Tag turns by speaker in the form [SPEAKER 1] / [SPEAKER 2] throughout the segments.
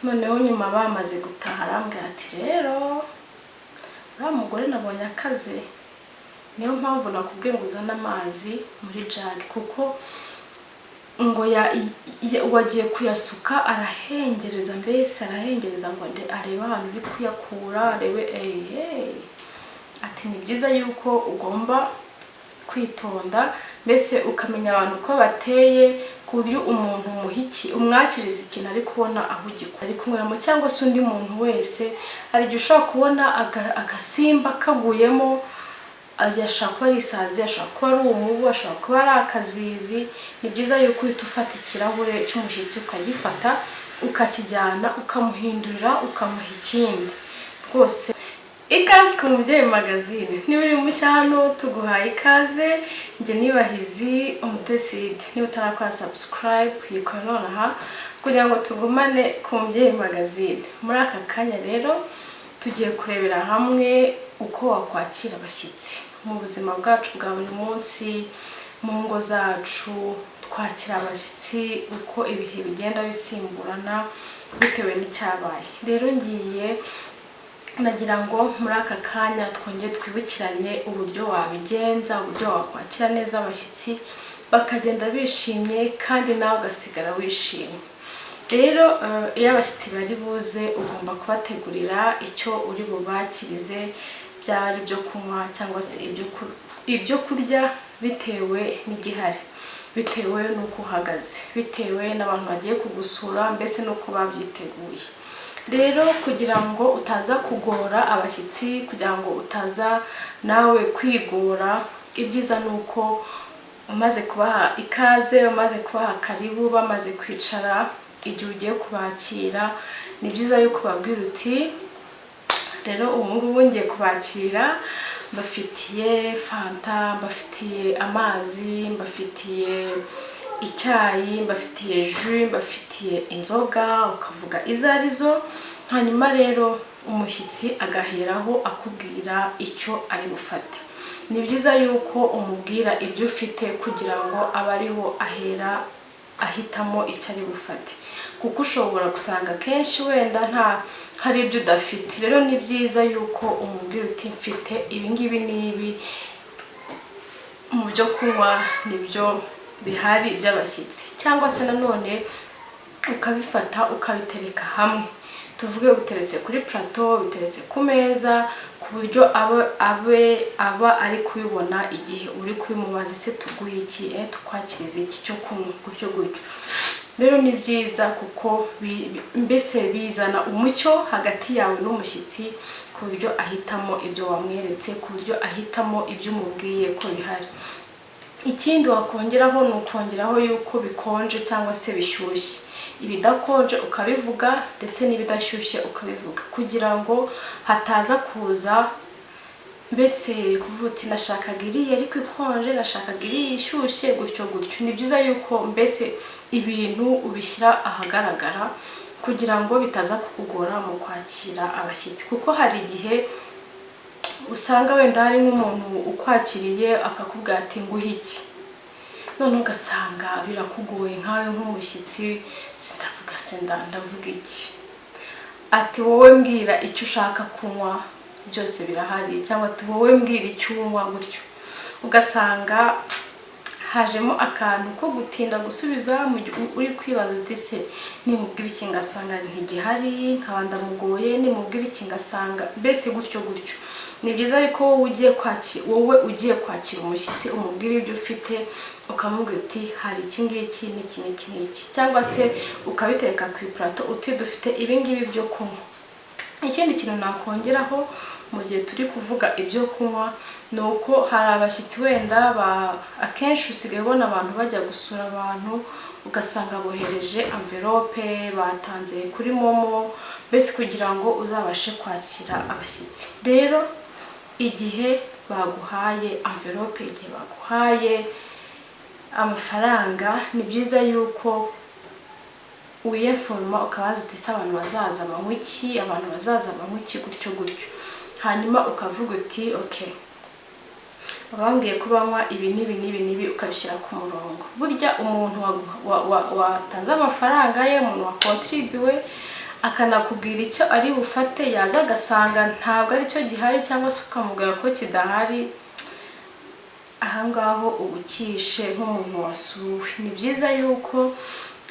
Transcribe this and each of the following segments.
[SPEAKER 1] noneho nyuma bamaze gutaha arambwira ati rero uriya mugore nabonye akaze, niyo mpamvu nakubwiye ngo uzane amazi muri jage, kuko ngo wagiye kuyasuka arahengereza, mbese arahengereza ngo arebe ahantu uri kuyakura, arebe ati ni byiza yuko ugomba kwitonda, mbese ukamenya abantu uko bateye, ku buryo umuntu umwakiriza ikintu ari kubona aho ugikora ari kunyuramo, cyangwa se undi muntu wese hari igihe ushobora kubona agasimba kaguyemo, ashobora kuba ari isazi, ashobora kuba ari umubu, ashobora kuba ari akazizi. Ni byiza yuko uhita ufata ikirahure cy'umushyitsi ukagifata ukakijyana ukamuhindurira ukamuha ikindi. Rwose ikaze ku mubyeyimagazine, niba uri mushya hano tuguhaye ikaze. Njye nibahizi umutesi, niba utarakora subscribe yikora nonaha kugira ngo tugumane ku mubyeyimagazine. Muri aka kanya rero tugiye kurebera hamwe uko wakwakira abashyitsi mu buzima bwacu bwa buri munsi, mu ngo zacu twakira abashyitsi uko ibihe bigenda bisimburana bitewe n'icyabaye. Rero ngiye nagira ngo muri aka kanya twongere twibukiranye uburyo wabigenza, uburyo wakwakira neza abashyitsi bakagenda bishimye kandi nawe ugasigara wishimye. Rero iyo abashyitsi bari buze ugomba kubategurira icyo uri bubakirize, byaba ari ibyo kunywa cyangwa se ibyo kurya, bitewe n'igihari, bitewe n'uko uhagaze, bitewe n'abantu bagiye kugusura, mbese n'uko babyiteguye. Rero kugira ngo utaza kugora abashyitsi, kugira ngo utaza nawe kwigora, ibyiza nuko umaze kubaha ikaze, umaze kubaha karibu, bamaze kwicara, igihe ugiye kubakira ni byiza yuko babwira uti rero ubu ngubu ngiye kubakira, mbafitiye fanta, mbafitiye amazi, mbafitiye icyayi, mbafitiye jus, mbafitiye inzoga, ukavuga izo arizo. Hanyuma rero umushyitsi agaheraho akubwira icyo ari bufate. Ni byiza yuko umubwira ibyo ufite kugira ngo abe ariho ahera ahitamo icyo ari bufate, kuko ushobora gusanga kenshi wenda hari ibyo udafite. Rero ni byiza yuko umubwira uti mfite ibi ngibi n'ibi mu byo kunywa, nibyo bihari by'abashyitsi, cyangwa se nanone ukabifata ukabitereka hamwe. Tuvuge biteretse kuri plateau, biteretse ku meza, ku buryo aba ari kubibona igihe uri kubimubaza, se tuguhe iki, tukwakiriza iki cyo kunywa, gutyo gutyo. Rero ni byiza kuko mbese bizana umucyo hagati yawe n'umushyitsi, ku buryo ahitamo ibyo wamweretse, ku buryo ahitamo ibyo umubwiye ko bihari. Ikindi wakongeraho ni ukongeraho yuko bikonje cyangwa se bishyushye. Ibidakonje ukabivuga ndetse n'ibidashyushye ukabivuga, kugira ngo hataza kuza mbese kuvuga uti nashakaga iriya ariko ikonje, nashakaga iriya ishyushye, gutyo gutyo. Ni byiza yuko mbese ibintu ubishyira ahagaragara kugira ngo bitaza kukugora mu kwakira abashyitsi, kuko hari igihe usanga wenda hari nk'umuntu ukwakiriye akakubwira ati nguhe iki, none ugasanga birakugoye nkawe nk'umushyitsi, sindavuga se ndavuga iki, ati wowe mbwira icyo ushaka kunywa, byose birahari, cyangwa ati wowe mbwira icyo unywa, gutyo. Ugasanga hajemo akantu ko gutinda gusubiza uri kwibaza uti se nimubwira iki ngasanga ntigihari, nkaba ndamugoye, nimubwira iki ngasanga, mbese gutyo gutyo. Ni byiza yuko wowe ugiye kwakira umushyitsi umubwira ibyo ufite, ukamubwira uti hari iki ngiki n'iki n'iki n'iki, cyangwa se ukabitereka ku plateau uti dufite ibi ngibi byo kunywa. Ikindi kintu nakongeraho mu gihe turi kuvuga ibyo kunywa, ni uko hari abashyitsi wenda akenshi usigaye ubona abantu bajya gusura abantu, ugasanga bohereje envelope batanze kuri momo, mbese kugira ngo uzabashe kwakira abashyitsi. Rero igihe baguhaye envelope, igihe baguhaye amafaranga, ni byiza yuko wiyeforma ukabaza uti se abantu bazaza banywa iki, abantu bazaza banywa iki, gutyo gutyo. Hanyuma ukavuga uti okay, abambwiye ko banywa ibi n'ibi n'ibi n'ibi, ukabishyira ku murongo. Burya umuntu watanze amafaranga ye, umuntu wakontribuwe akanakubwira icyo ari bufate, yaza agasanga ntabwo ari cyo gihari cyangwa se ukamubwira ko kidahari, ahangaho ubukishe nk'umuntu wasuwe. Ni byiza yuko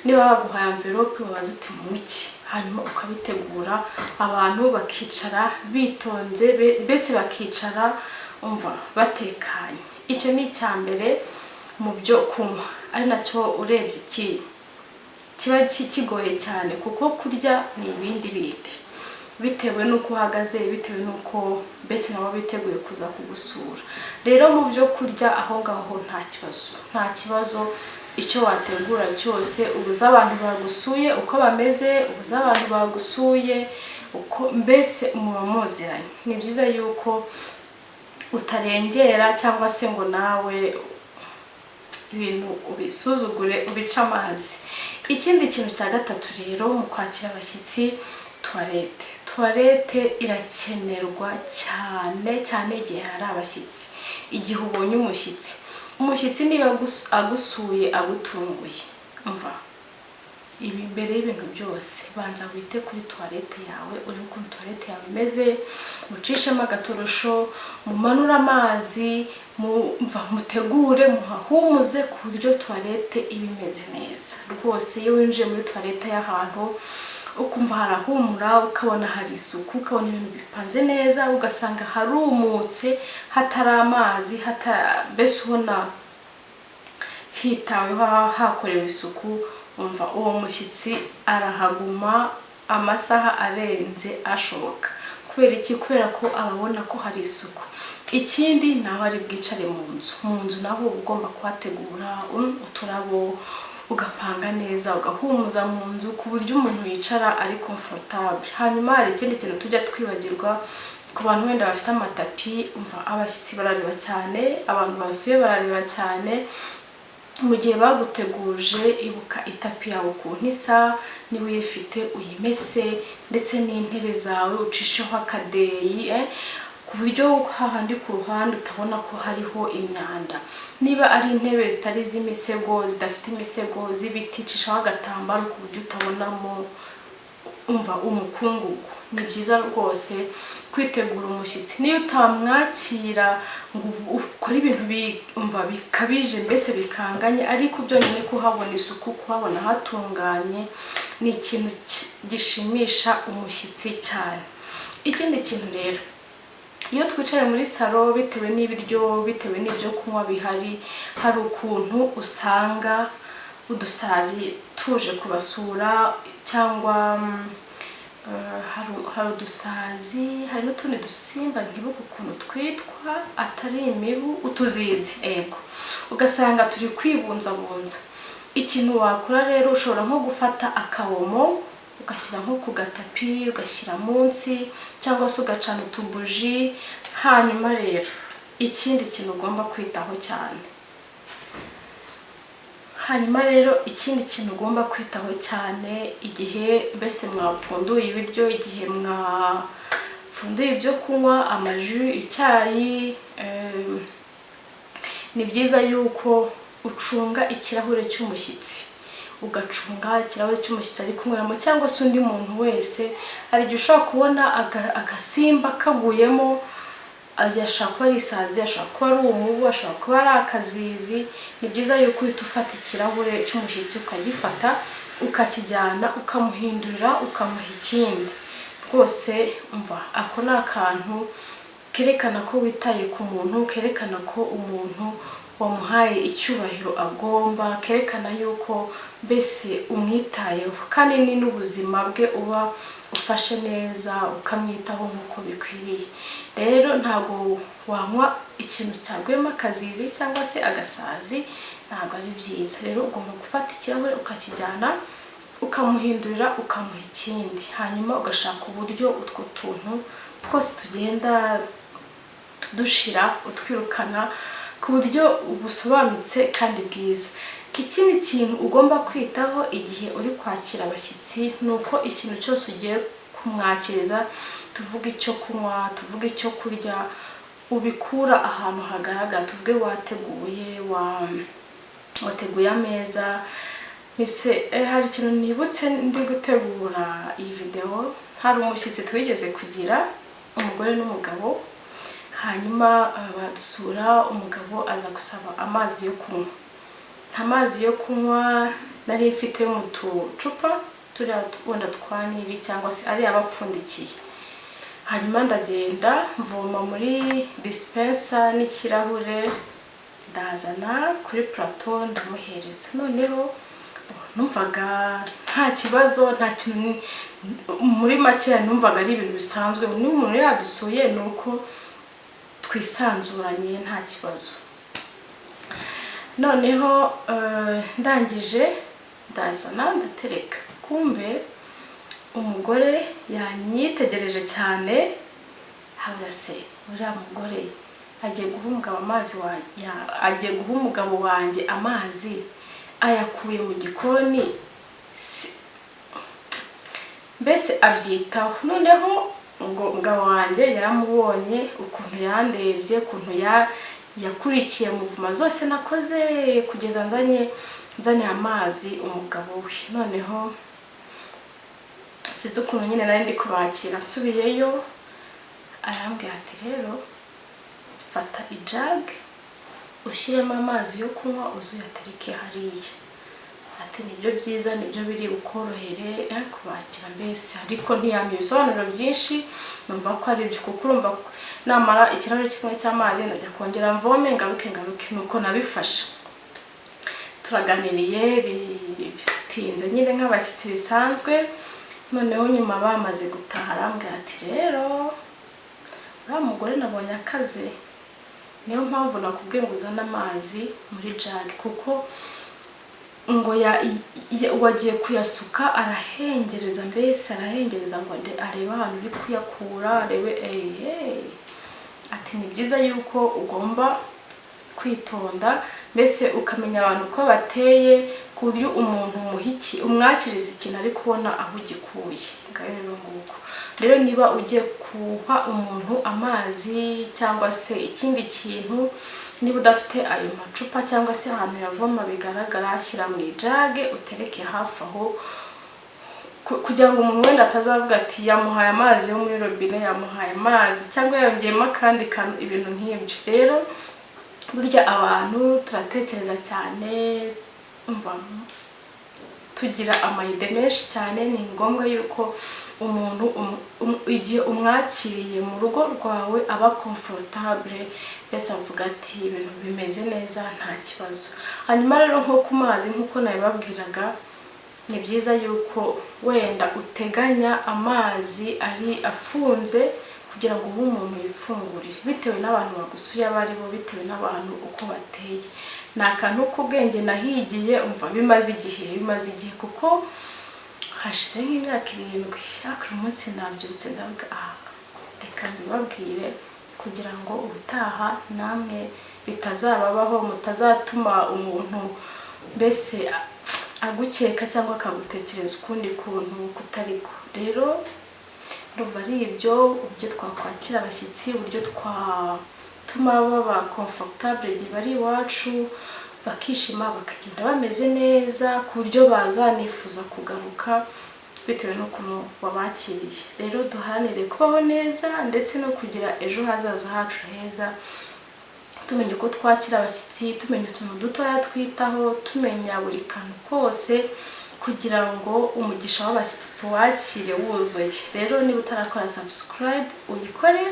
[SPEAKER 1] niba baguhaye envelope wabaza uti muki, hanyuma ukabitegura, abantu bakicara bitonze, bese bakicara umva batekanye. Icyo ni icyambere mu byo kunywa, ari nacyo urebye kiba kigoye cyane, kuko kurya ni ibindi bindi bitewe nuko uhagaze, bitewe nuko bese nabo biteguye kuza kugusura. Rero mu byo kurya aho ngaho nta kibazo icyo wategura cyose, ubuza abantu bagusuye uko bameze, ubuza abantu bagusuye uko mbese muba muziranye. Ni byiza yuko utarengera cyangwa se ngo nawe ibintu ubisuzugure ubica amazi. Ikindi kintu cya gatatu rero mu kwakira abashyitsi, toilette irakenerwa cyane cyane igihe hari abashyitsi. Igihe ubonye umushyitsi niba agusuye agutunguye, umva ibi mbere y'ibintu byose banza wite kuri toilette yawe, urebe ukuntu toilette yawe imeze, mucishemo agatorosho, mumanura amazi, mutegure, muhahumuze ku buryo toilette iba imeze neza rwose. Iyo winjiye muri toilette y'ahantu ukumva harahumura, ukabona hari isuku, ukabona ibintu bipanze neza, ugasanga harumutse, hatari amazi, mbese ubona hitaweho, hakorewe isuku, umva uwo mushyitsi arahaguma amasaha arenze ashoboka. Kubera iki? Kubera ko ababona ko hari isuku. Ikindi naho ari bwicare mu nzu naho ugomba kuhategura uturabo, ugapanga neza, ugahumuza mu nzu ku buryo umuntu yicara ari comfortable. Hanyuma hari ikindi kintu tujya twibagirwa ku bantu wenda bafite amatapi, umva abashyitsi barareba cyane, abantu basuye barareba cyane. Mu gihe baguteguje, ibuka itapi yawe ukuntu isa, niba uyifite uyimese, ndetse n'intebe zawe ucisheho akadeyi, ku buryo hahandi ku ruhande utabona ko hariho imyanda. Niba ari intebe zitari iz'imisego, zidafite imisego, z'ibiti, cishaho agatambaro ku buryo utabonamo umva umukungugu. Ni byiza rwose kwitegura umushyitsi. Niyo utamwakira ngo ukore ibintu bikabije mbese bikanganye, ariko byonyine kuhabona isuku, kuhabona hatunganye, ni ikintu gishimisha umushyitsi cyane. Ikindi kintu rero, iyo twicaye muri salo, bitewe n'ibiryo, bitewe n'ibyo kunywa bihari, hari ukuntu usanga udusazi tuje kubasura, cyangwa hari udusazi, hari n'utundi dusimba ntibuke ukuntu twitwa, atari imibu, utuzizi, ego, ugasanga turi kwibunzabunza. Ikintu wakora rero, ushobora nko gufata akawomo ugashyira nko ku gatapi, ugashyira munsi, cyangwa se ugacana utubuji. Hanyuma rero ikindi kintu ugomba kwitaho cyane, igihe mbese mwapfunduye ibiryo, igihe mwapfunduye ibyo kunywa, amaju, icyayi, ni byiza yuko ucunga ikirahure cy'umushyitsi, ugacunga ikirahure cy'umushyitsi ari kunyweramo, cyangwa se undi muntu wese. Hari igihe ushobora kubona agasimba kaguyemo, ashobora kuba ari isazi, ashobora kuba ari umubu, ashobora kuba ari akazizi. Ni byiza yuko uhita ufata ikirahure cy'umushyitsi, ukagifata ukakijyana, ukamuhindurira, ukamuha ikindi. Rwose umva ako ni akantu kerekana ko witaye ku muntu, kerekana ko umuntu wamuhaye icyubahiro agomba, kerekana yuko mbese umwitayeho, kandi ni n'ubuzima bwe uba ufashe neza, ukamwitaho nk'uko bikwiriye. Rero ntago wanywa ikintu cyaguyemo akazizi cyangwa se agasazi, ntago ari byiza. Rero ugomba gufata ikirahure ukakijyana, ukamuhindurira, ukamuha ikindi. Hanyuma ugashaka uburyo utwo tuntu twose tugenda dushira, utwirukana ku buryo busobanutse kandi bwiza. Ikindi kintu ugomba kwitaho igihe uri kwakira abashyitsi, nuko ikintu cyose ugiye kumwakiriza, tuvuga icyo kunywa, tuvuga icyo kurya, ubikura ahantu hagaragara. Tuvuge wateguye ameza. Mise hari ikintu nibutse ndi gutegura iyi video, hari umushyitsi twigeze kugira, umugore n'umugabo, hanyuma badusura, umugabo aza gusaba amazi yo kunywa. Nta mazi yo kunywa nari mfite mu tucupa turiya wenda twa Nili cyangwa se ari abapfundikiye. Hanyuma ndagenda mvoma muri dispenser n'ikirahure, ndazana kuri plateau ndamuhereza. Noneho numvaga nta kibazo, nta kintu, muri make numvaga ari ibintu bisanzwe. N'umuntu yadusuye nuko twisanzuranye nta kibazo. Noneho ndangije ndazana ndatereka. Kumbe umugore yanyitegereje cyane, haza se uriya mugore agiye guha umugabo wanjye amazi ayakuye mu gikoni, mbese abyitaho. Noneho ngo umugabo wanjye yaramubonye ukuntu yandebye, ukuntu yakurikiye muvuma zose nakoze kugeza nzanye amazi umugabo we. Noneho sinzi ukuntu nyine nari ndi kubakira, nsubiyeyo arambwira ati rero fata ijage ushyiremo amazi yo kunywa uzuyatereke hariya. Ati nibyo byiza, nibyo biri ukorohere kubakira mbese. Ariko ntiyamye ibisobanuro byinshi, numva ko ari byo, kuko urumva namara ikirahure kimwe cy'amazi ndajya kongera mvome ngaruke. Nuko nabifashe. Turaganiriye bitinze nyine nk'abashyitsi bisanzwe. Noneho nyuma bamaze gutaha arambwira ati rero uriya mugore nabonye akaze, niyo mpamvu nakubwiye ngo uzane amazi muri jage, kuko ngo wagiye kuyasuka arahengereza, mbese arahengereza ngo arebe ahantu uri kuyakura, arebe. Ati ni byiza yuko ugomba kwitonda, mbese ukamenya abantu uko bateye, ku buryo umuntu umwakiriza ikintu ari kubona aho ugikuye. Rero nguko rero niba ugiye kuha umuntu amazi cyangwa se ikindi kintu, niba udafite ayo macupa cyangwa se ahantu yavoma bigaragara, ashyira mu ijage utereke hafi aho, kugira ngo umuntu wenda atazavuga ati yamuhaye amazi yo muri robine, yamuhaye amazi cyangwa yongeyemo akandi kantu, ibintu nk'ibyo. Rero burya abantu turatekereza cyane, tugira amayide menshi cyane. Ni ngombwa yuko umuntu igihe umwakiriye mu rugo rwawe aba comfortable, mbese avuga ati ibintu bimeze neza nta kibazo. Hanyuma rero nko ku mazi nk'uko nabibabwiraga, ni byiza yuko wenda uteganya amazi ari afunze kugira ngo ube umuntu yifungurire, bitewe n'abantu bagusuye abo ari bo, bitewe n'abantu uko bateye. Ni akantu k'ubwenge nahigiye, umva bimaze igihe kuko hashize nk'imyaka 7. Ariko uyu munsi nabyutse ndavuga reka mbibabwire kugira ngo ubutaha namwe bitazababaho, mutazatuma umuntu mbese agukeka cyangwa akagutekereza ukundi kuntu kutariko. Rero ndumva ari ibyo twakwakira abashyitsi, uburyo twatuma baba comfortable igihe bari iwacu, bakishima bakagenda bameze neza, ku buryo bazanifuza kugaruka bitewe n'ukuntu wabakiriye. Rero duharanire kubaho neza ndetse no kugira ejo hazaza hacu heza, tumenya uko twakira abashyitsi, tumenya utuntu dutoya twitaho, tumenya buri kantu kose, kugira ngo umugisha w'abashyitsi tuwakire wuzuye. Rero niba utarakora subscribe uyikore,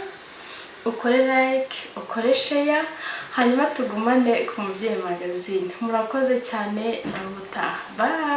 [SPEAKER 1] ukore like, ukore share, hanyuma tugumane ku Mubyeyimagazine. Murakoze cyane, nawe utaha. Bye.